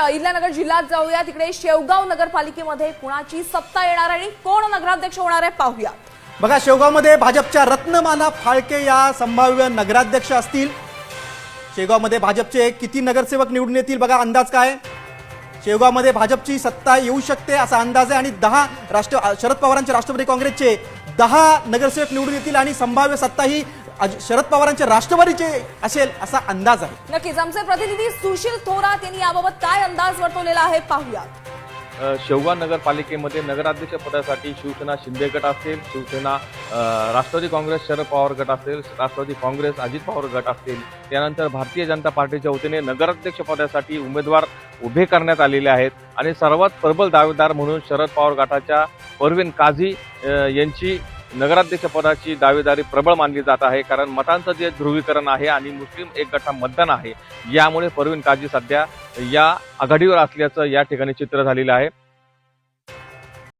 अहिल्यानगर जिल्ह्यात जाऊया। तिकडे शेवगाव नगरपालिकेमध्ये कुणाची सत्ता येणार आणि कोण नगराध्यक्ष होणार आहे पाहूया। बघा, शेवगावमध्ये भाजपच्या रत्नमाला फाळके या संभाव्य नगराध्यक्ष असतील। शेवगावमध्ये भाजपचे किती नगरसेवक निवडून येतील बघा, अंदाज काय? शेवगावमध्ये भाजपची सत्ता येऊ शकते असा अंदाज आहे आणि 10 शरद पवारांचे राष्ट्रवादी काँग्रेसचे 10 नगरसेवक निवडून येतील आणि संभाव्य सत्ता ही शरद पवारांच्या राष्ट्रवादीचे असेल असा अंदाज आहे। नक्कीच आमचे प्रतिनिधी सुशील थोरात यांनी याबाबत काय अंदाज वर्तवलेला आहे पाहूया। शेवगाव नगरपालिकेमध्ये नगराध्यक्ष पदासाठी शिवसेना शिंदे गट असेल, शिवसेना राष्ट्रवादी काँग्रेस शरद पवार गट असेल, राष्ट्रवादी काँग्रेस अजित पवार गट असेल, त्यानंतर भारतीय जनता पार्टीच्या वतीने नगराध्यक्ष पदासाठी उमेदवार उभे करण्यात आलेले आहेत आणि सर्वात प्रबल दावेदार म्हणून शरद पवार गटाच्या परवीन काझी यांची नगराध्यक्ष पदाची दावेदारी प्रबळ मानली जात आहे। कारण मतांचं जे ध्रुवीकरण आहे आणि मुस्लिम एक गटा मतदान आहे, यामुळे परवीन काझी सध्या या आघाडीवर असल्याचं या ठिकाणी चित्र झालेलं आहे।